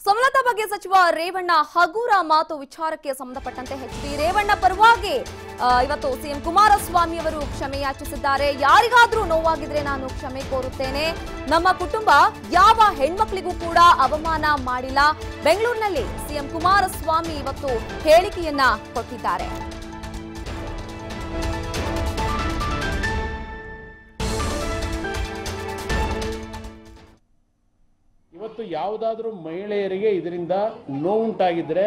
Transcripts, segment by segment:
ಸಮಲತಾ ಬಗ್ಗೆ ಸಚಿವ ರೇವಣ್ಣ ಹಗೂರ ಮಾತು ವಿಚಾರಕ್ಕೆ ಸಂಬಂಧಪಟ್ಟಂತೆ ಎಚ್.ಡಿ. ರೇವಣ್ಣ ಪರವಾಗಿ ಇವತ್ತು ಸಿಎಂ ಕುಮಾರಸ್ವಾಮಿ ಅವರು ಕ್ಷಮೆ ಯಾಚಿಸಿದ್ದಾರೆ. ಯಾರಿಗಾದ್ರೂ ನೋವಾಗಿದ್ರೆ ನಾನು ಕ್ಷಮೆ ಕೋರುತ್ತೇನೆ. ನಮ್ಮ ಕುಟುಂಬ ಯಾವ ಹೆಣ್ಮಕ್ಳಿಗೂ ಕೂಡ ಅವಮಾನ ಮಾಡಿಲ್ಲ. ಬೆಂಗಳೂರಿನಲ್ಲಿ ಸಿಎಂ ಕುಮಾರಸ್ವಾಮಿ ಇವತ್ತು ಹೇಳಿಕೆಯನ್ನ ಕೊಟ್ಟಿದ್ದಾರೆ. ಇವತ್ತು ಯಾವುದಾದ್ರೂ ಮಹಿಳೆಯರಿಗೆ ಇದರಿಂದ ನೋವುಂಟಾಗಿದ್ದರೆ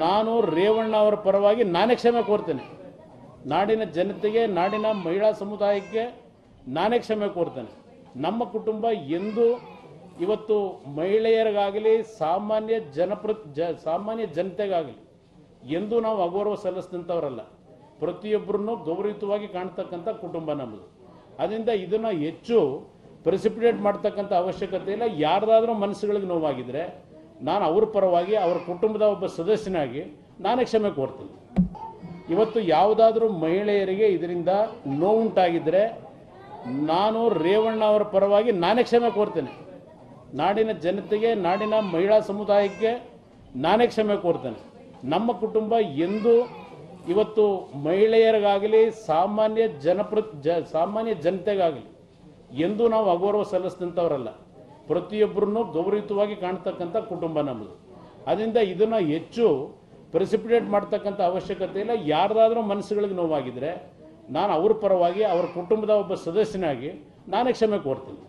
ನಾನು ರೇವಣ್ಣ ಅವರ ಪರವಾಗಿ ನಾನೇ ಕ್ಷಮೆ ಕೋರ್ತೇನೆ. ನಾಡಿನ ಜನತೆಗೆ, ನಾಡಿನ ಮಹಿಳಾ ಸಮುದಾಯಕ್ಕೆ ನಾನೇ ಕ್ಷಮೆ ಕೋರ್ತೇನೆ. ನಮ್ಮ ಕುಟುಂಬ ಎಂದು ಇವತ್ತು ಮಹಿಳೆಯರಿಗಾಗಲಿ ಸಾಮಾನ್ಯ ಜನತೆಗಾಗಲಿ ಎಂದೂ ನಾವು ಅಗೌರವ ಸಲ್ಲಿಸಿದಂಥವರಲ್ಲ. ಪ್ರತಿಯೊಬ್ಬರನ್ನು ಗೌರವಯುತವಾಗಿ ಕಾಣ್ತಕ್ಕಂಥ ಕುಟುಂಬ ನಮ್ಮದು. ಅದರಿಂದ ಇದನ್ನು ಹೆಚ್ಚು ಪ್ರೆಸಿಪಿಟೇಟ್ ಮಾಡ್ತಕ್ಕಂಥ ಅವಶ್ಯಕತೆ ಇಲ್ಲ. ಯಾರ್ದಾದ್ರೂ ಮನಸ್ಸುಗಳಿಗೆ ನೋವಾಗಿದ್ರೆ ನಾನು ಅವ್ರ ಪರವಾಗಿ, ಅವರ ಕುಟುಂಬದ ಒಬ್ಬ ಸದಸ್ಯನಾಗಿ ನಾನೇ ಕ್ಷಮೆ ಕೋರ್ತೀನಿ. ಇವತ್ತು ಯಾವುದಾದ್ರೂ ಮಹಿಳೆಯರಿಗೆ ಇದರಿಂದ ನೋವುಂಟಾಗಿದ್ದರೆ ನಾನು ರೇವಣ್ಣ ಅವರ ಪರವಾಗಿ ನಾನೇ ಕ್ಷಮೆ ಕೋರ್ತೇನೆ. ನಾಡಿನ ಜನತೆಗೆ, ನಾಡಿನ ಮಹಿಳಾ ಸಮುದಾಯಕ್ಕೆ ನಾನೇ ಕ್ಷಮೆ ಕೋರ್ತೇನೆ. ನಮ್ಮ ಕುಟುಂಬ ಎಂದು ಇವತ್ತು ಮಹಿಳೆಯರಿಗಾಗಲಿ ಸಾಮಾನ್ಯ ಜನತೆಗಾಗಲಿ ಎಂದೂ ನಾವು ಅಗೌರವ ಸಲ್ಲಿಸಿದಂಥವರಲ್ಲ. ಪ್ರತಿಯೊಬ್ಬರನ್ನು ಗೌರವಯುತವಾಗಿ ಕಾಣ್ತಕ್ಕಂಥ ಕುಟುಂಬ ನಮ್ಮದು. ಅದರಿಂದ ಇದನ್ನು ಹೆಚ್ಚು ಪ್ರೆಸಿಪಿಟೇಟ್ ಮಾಡ್ತಕ್ಕಂಥ ಅವಶ್ಯಕತೆ ಇಲ್ಲ. ಯಾರ್ದಾದ್ರೂ ಮನಸ್ಸುಗಳಿಗೆ ನೋವಾಗಿದ್ದರೆ ನಾನು ಅವ್ರ ಪರವಾಗಿ, ಅವರ ಕುಟುಂಬದ ಒಬ್ಬ ಸದಸ್ಯನಾಗಿ ನಾನೇ ಕ್ಷಮೆ ಕೋರ್ತೀನಿ.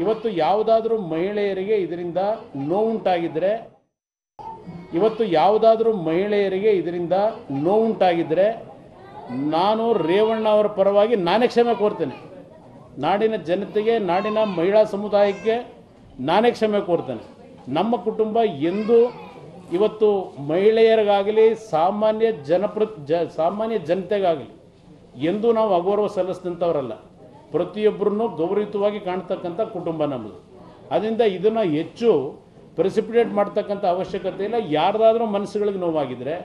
ಇವತ್ತು ಯಾವುದಾದ್ರೂ ಮಹಿಳೆಯರಿಗೆ ಇದರಿಂದ ನೋವುಂಟಾಗಿದ್ದರೆ ನಾನು ರೇವಣ್ಣ ಅವರ ಪರವಾಗಿ ನಾನೇ ಕ್ಷಮೆ ಕೋರ್ತೇನೆ. ನಾಡಿನ ಜನತೆಗೆ, ನಾಡಿನ ಮಹಿಳಾ ಸಮುದಾಯಕ್ಕೆ ನಾನೇ ಕ್ಷಮೆ ಕೋರ್ತೇನೆ. ನಮ್ಮ ಕುಟುಂಬ ಎಂದು ಇವತ್ತು ಮಹಿಳೆಯರಿಗಾಗಲಿ ಸಾಮಾನ್ಯ ಜನತೆಗಾಗಲಿ ಎಂದೂ ನಾವು ಅಗೌರವ ಸಲ್ಲಿಸಿದಂಥವರಲ್ಲ. ಪ್ರತಿಯೊಬ್ಬರನ್ನು ಗೌರವಯುತವಾಗಿ ಕಾಣ್ತಕ್ಕಂಥ ಕುಟುಂಬ ನಮ್ಮದು. ಅದರಿಂದ ಇದನ್ನು ಹೆಚ್ಚು ಪ್ರೆಸಿಪಿಟೇಟ್ ಮಾಡ್ತಕ್ಕಂಥ ಅವಶ್ಯಕತೆ ಇಲ್ಲ. ಯಾರ್ದಾದ್ರೂ ಮನಸ್ಸುಗಳಿಗೆ ನೋವಾಗಿದ್ದರೆ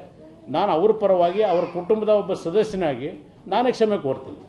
ನಾನು ಅವ್ರ ಪರವಾಗಿ, ಅವರ ಕುಟುಂಬದ ಒಬ್ಬ ಸದಸ್ಯನಾಗಿ ನಾನೇ ಕ್ಷಮೆ ಕೋರ್ತೀನಿ.